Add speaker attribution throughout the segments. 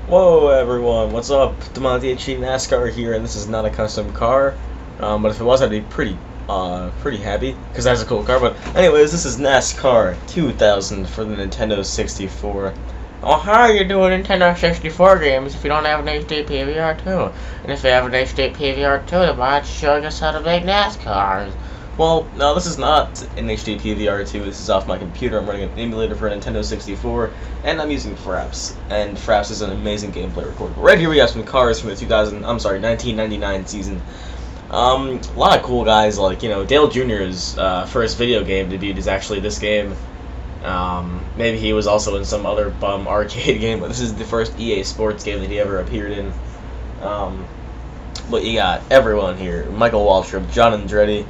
Speaker 1: Whoa everyone, what's up? DemonTHC Nascar here, and this is not a custom car. But if it was, I'd be pretty happy because that's a cool car. But anyways, this is Nascar 2000 for the Nintendo 64. Oh, how are you doing Nintendo 64 games if you don't have an HD PVR 2? And if you have an HD PVR 2, the mod's showing us how to make NASCARs. Well, no, this is not an HD PVR 2. This is off my computer. I'm running an emulator for a Nintendo 64, and I'm using Fraps. And Fraps is an amazing gameplay recorder. Right here we have some cars from the 1999 season. A lot of cool guys, like, Dale Jr.'s first video game debut is actually this game. Maybe he was also in some other bum arcade game, but this is the first EA Sports game that he ever appeared in. But you got everyone here: Michael Waltrip, John Andretti,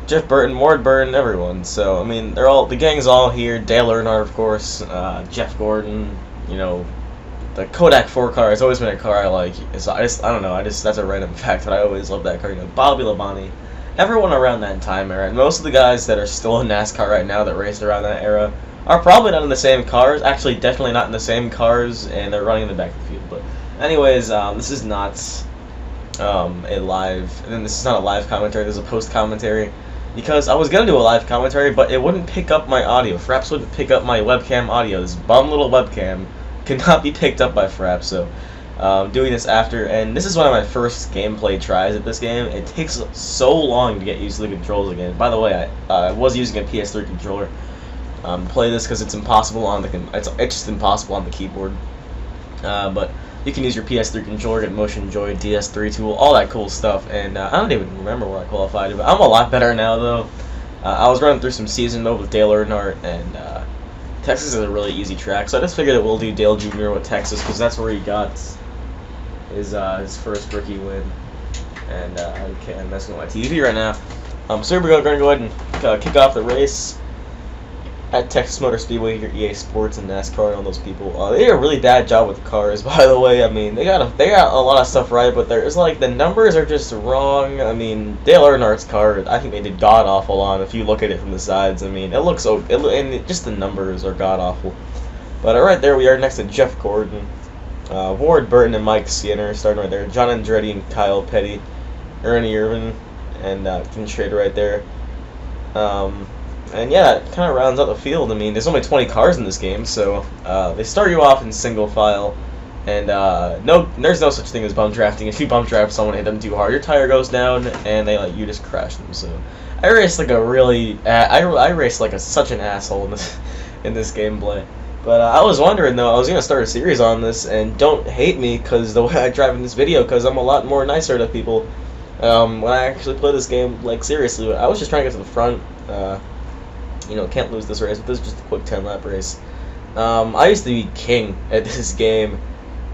Speaker 1: Jeff Burton, Ward Burton, everyone. So I mean, the gang's all here. Dale Earnhardt, of course, Jeff Gordon. The Kodak 4 car has always been a car I like. I don't know. That's a random fact, but I always loved that car. Bobby Labonte, everyone around that time era. And most of the guys that are still in NASCAR right now that raced around that era are probably not in the same cars. Actually, definitely not in the same cars, and they're running in the back of the field. But anyways, this is not a live. And then this is not a live commentary. This is a post commentary. Because I was going to do a live commentary, but it wouldn't pick up my audio. Fraps wouldn't pick up my webcam audio. This bum little webcam could not be picked up by Fraps, so doing this after. And this is one of my first gameplay tries at this game. It takes so long to get used to the controls again. By the way, I was using a PS3 controller. Play this because it's impossible on it's just impossible on the keyboard. But you can use your PS3 controller, get Motion Joy, DS3 tool, all that cool stuff, and I don't even remember where I qualified, but I'm a lot better now, though. I was running through some season mode with Dale Earnhardt, and Texas is a really easy track, so I just figured that we'll do Dale Jr. with Texas, because that's where he got his first rookie win. And I'm messing with my TV right now. So here we go, we're going to go ahead and kick off the race at Texas Motor Speedway, your EA Sports and NASCAR and all those people. They did a really bad job with the cars, by the way. I mean, they got a lot of stuff right, but there's like the numbers are just wrong. I mean, Dale Earnhardt's car, I think they did god awful on. If you look at it from the sides, I mean, it looks so, just the numbers are god awful. But right there we are next to Jeff Gordon, Ward Burton and Mike Skinner starting right there. John Andretti and Kyle Petty, Ernie Irvin and Ken Schrader right there. And yeah, it kind of rounds out the field. I mean, there's only 20 cars in this game, so they start you off in single file, and there's no such thing as bump drafting. If you bump draft someone and hit them too hard, your tire goes down, and they let you just crash them. So I raced like I raced like such an asshole in this gameplay. But I was wondering though, I was gonna start a series on this, and don't hate me because the way I drive in this video, because I'm a lot more nicer to people when I actually play this game like seriously. I was just trying to get to the front. Can't lose this race, but this is just a quick 10-lap race. I used to be king at this game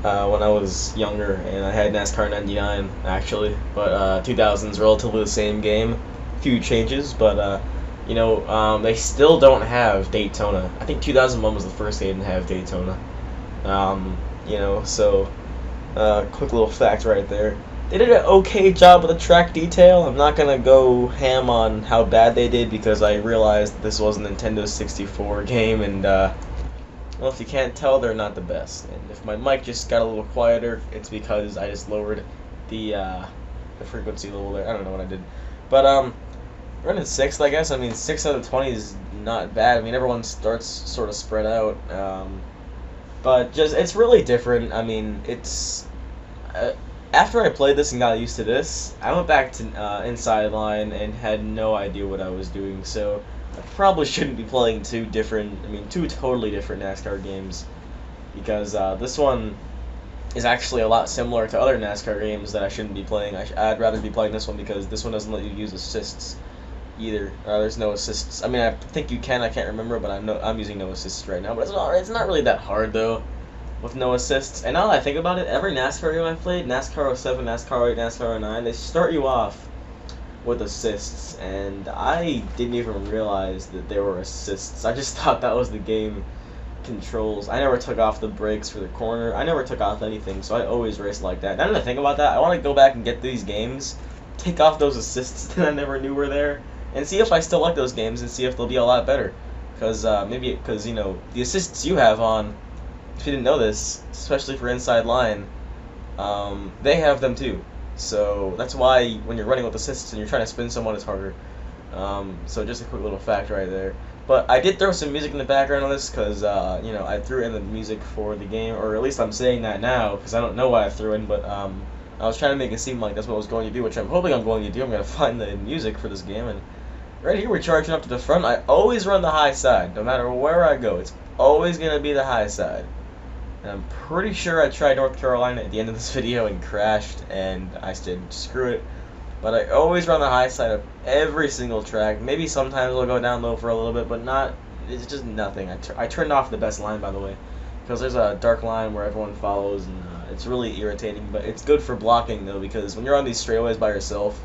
Speaker 1: when I was younger, and I had NASCAR 99, actually. But 2000's relatively the same game. Few changes, but, they still don't have Daytona. I think 2001 was the first game to have Daytona. Quick little fact right there. They did an okay job with the track detail. I'm not going to go ham on how bad they did because I realized this was a Nintendo 64 game, and, well, if you can't tell, they're not the best. And if my mic just got a little quieter, it's because I just lowered the frequency level there. I don't know what I did. But, running 6th, I guess. I mean, 6 out of 20 is not bad. I mean, everyone starts sort of spread out. But it's really different. I mean, it's... after I played this and got used to this, I went back to Inside Line and had no idea what I was doing, so I probably shouldn't be playing two totally different NASCAR games, because this one is actually a lot similar to other NASCAR games that I shouldn't be playing. I'd rather be playing this one because this one doesn't let you use assists either. There's no assists. I mean, I think you can, I can't remember, but I'm using no assists right now, but it's not really that hard, though, with no assists. And now that I think about it, every NASCAR game I've played, NASCAR 07, NASCAR 08, NASCAR 09, they start you off with assists, and I didn't even realize that there were assists. I just thought that was the game controls. I never took off the brakes for the corner. I never took off anything, so I always raced like that. Now that I think about that, I want to go back and get these games, take off those assists that I never knew were there, and see if I still like those games and see if they'll be a lot better. Because the assists you have on if you didn't know this, especially for inside line, they have them too. So that's why when you're running with assists and you're trying to spin someone, it's harder. So just a quick little fact right there. But I did throw some music in the background on this because, you know, I threw in the music for the game, or at least I'm saying that now because I don't know why I threw in, but I was trying to make it seem like that's what I was going to do, which I'm hoping I'm going to do. I'm going to find the music for this game, and right here we're charging up to the front. I always run the high side, no matter where I go. It's always going to be the high side. And I'm pretty sure I tried North Carolina at the end of this video and crashed, and I said, screw it. But I always run the high side of every single track. Maybe sometimes I'll go down low for a little bit, but not. It's just nothing. I turned off the best line, by the way, because there's a dark line where everyone follows, and it's really irritating. But it's good for blocking, though, because when you're on these straightaways by yourself,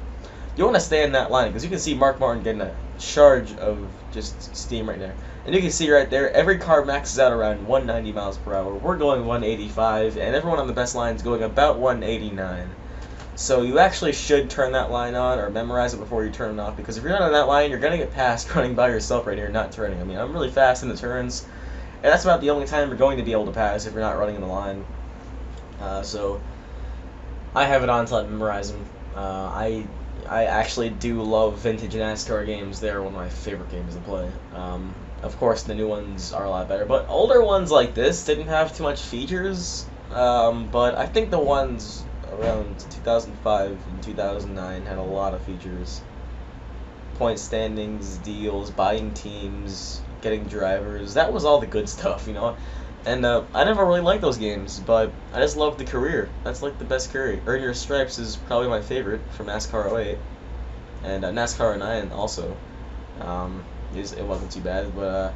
Speaker 1: you want to stay in that line, because you can see Mark Martin getting a charge of just steam right there. And you can see right there, every car maxes out around 190 miles per hour. We're going 185, and everyone on the best line is going about 189. So you actually should turn that line on or memorize it before you turn it off, because if you're not on that line, you're going to get passed running by yourself right here, not turning. I mean, I'm really fast in the turns, and that's about the only time you're going to be able to pass if you're not running in the line. So I have it on until I memorize them. I actually do love vintage NASCAR games. They're one of my favorite games to play. Of course, the new ones are a lot better, but older ones like this didn't have too much features. But I think the ones around 2005 and 2009 had a lot of features. Point standings, deals, buying teams, getting drivers. That was all the good stuff, you know. And I never really liked those games, but I just loved the career. That's like the best career. Earn Your Stripes is probably my favorite from NASCAR 08. And NASCAR 09 also. It wasn't too bad, but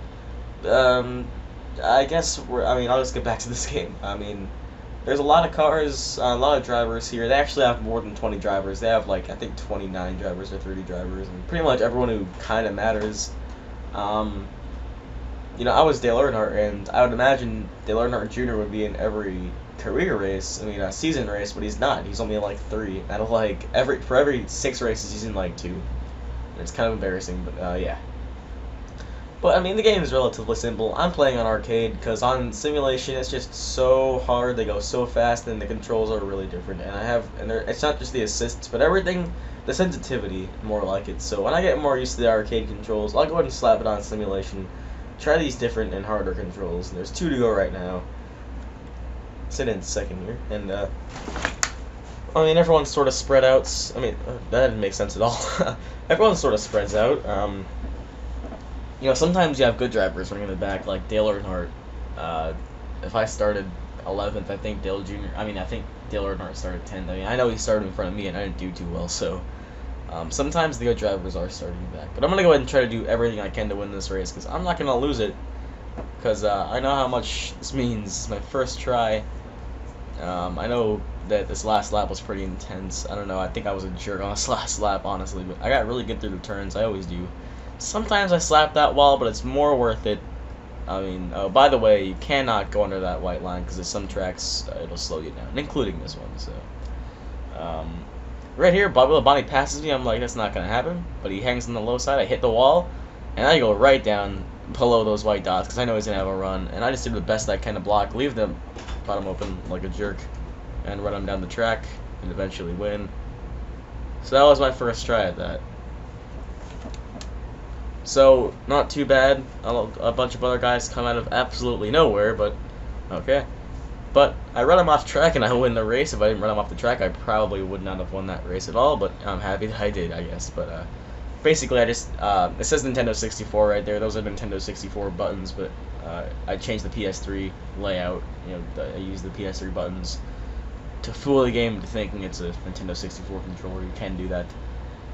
Speaker 1: I guess I'll just get back to this game. I mean, there's a lot of cars, a lot of drivers here. They actually have more than 20 drivers. They have, like, I think 29 drivers or 30 drivers. And pretty much everyone who kind of matters. You know, I was Dale Earnhardt, and I would imagine Dale Earnhardt Jr. would be in every career race, a season race, but he's not. He's only in, like, 3. Out of, like, for every 6 races, he's in, like, 2. And it's kind of embarrassing, but, yeah. But, I mean, the game is relatively simple. I'm playing on arcade, because on simulation, it's just so hard. They go so fast, and the controls are really different. And it's not just the assists, but everything, the sensitivity, more like it. So when I get more used to the arcade controls, I'll go ahead and slap it on simulation. Try these different and harder controls. There's 2 to go right now. Sit in second here. And, I mean, everyone's sort of spread out. I mean, that didn't make sense at all. Everyone sort of spreads out. You know, sometimes you have good drivers running in the back, like Dale Earnhardt. If I started 11th, I think Dale Earnhardt started 10th. I mean, I know he started in front of me, and I didn't do too well, so sometimes the good drivers are starting back. But I'm going to go ahead and try to do everything I can to win this race, because I'm not going to lose it, because I know how much this means. It's my first try. I know that this last lap was pretty intense. I don't know, I think I was a jerk on this last lap, honestly, but I got really good through the turns. I always do. Sometimes I slap that wall, but it's more worth it. I mean, by the way, you cannot go under that white line, because there's some tracks it'll slow you down, including this one. So, right here, Bonnie passes me. I'm like, that's not gonna happen. But he hangs on the low side. I hit the wall, and I go right down below those white dots, because I know he's gonna have a run. And I just did the best I can to block, leave the bottom open like a jerk, and run him down the track, and eventually win. So that was my first try at that. So, not too bad. A bunch of other guys come out of absolutely nowhere, but okay. But I run him off track and I win the race. If I didn't run him off the track, I probably would not have won that race at all, but I'm happy that I did, I guess. But basically, I just, it says Nintendo 64 right there. Those are Nintendo 64 buttons, but I changed the PS3 layout. You know, I used the PS3 buttons to fool the game into thinking it's a Nintendo 64 controller. You can do that.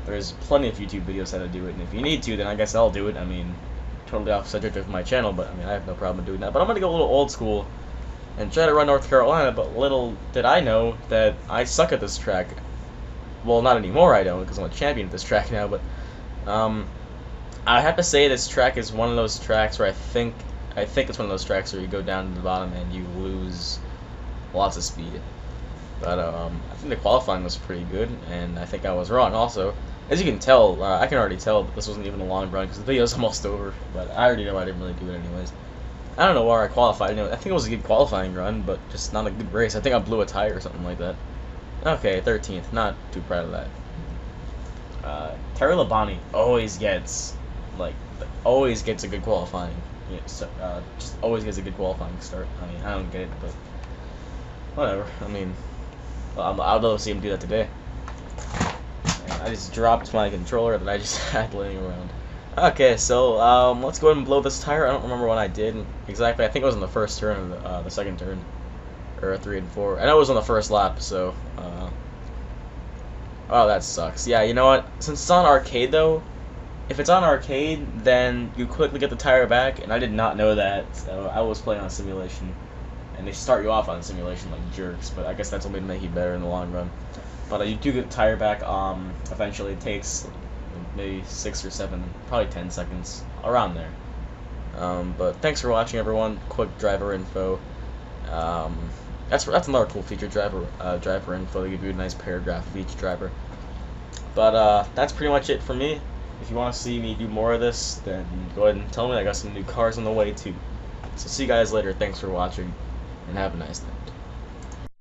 Speaker 1: There's plenty of YouTube videos how to do it, and if you need to, then I guess I'll do it. I mean, totally off subject of my channel, but I mean, I have no problem doing that. But I'm going to go a little old school and try to run North Carolina, but little did I know that I suck at this track. Well, not anymore I don't, because I'm a champion at this track now, but I have to say this track is one of those tracks where I think it's one of those tracks where you go down to the bottom and you lose lots of speed. But I think the qualifying was pretty good, and I think I was wrong also. As you can tell, I can already tell that this wasn't even a long run because the video's almost over, but I already know I didn't really do it anyways. I don't know where I qualified. I think it was a good qualifying run, but just not a good race. I think I blew a tire or something like that. Okay, 13th. Not too proud of that. Terry Labonte always gets a good qualifying. Yeah, so, just always gets a good qualifying start. I mean, I don't get it, but whatever. I mean, I'll love to see him do that today. And I just dropped my controller that I just had laying around. Okay, so let's go ahead and blow this tire. I don't remember when I did exactly. I think it was on the first turn of the second turn, or 3 and 4. I know it was on the first lap. So, oh, that sucks. Yeah, you know what? Since it's on arcade though, if it's on arcade, then you quickly get the tire back, and I did not know that. So I was playing on simulation, and they start you off on simulation like jerks. But I guess that's only to make you better in the long run. But you do get the tire back. Eventually, it takes maybe 6 or 7, probably 10 seconds, around there. But thanks for watching, everyone. Quick driver info. That's another cool feature, driver info. They give you a nice paragraph of each driver. But that's pretty much it for me. If you want to see me do more of this, then go ahead and tell me. I got some new cars on the way too. So see you guys later. Thanks for watching, and have a nice night.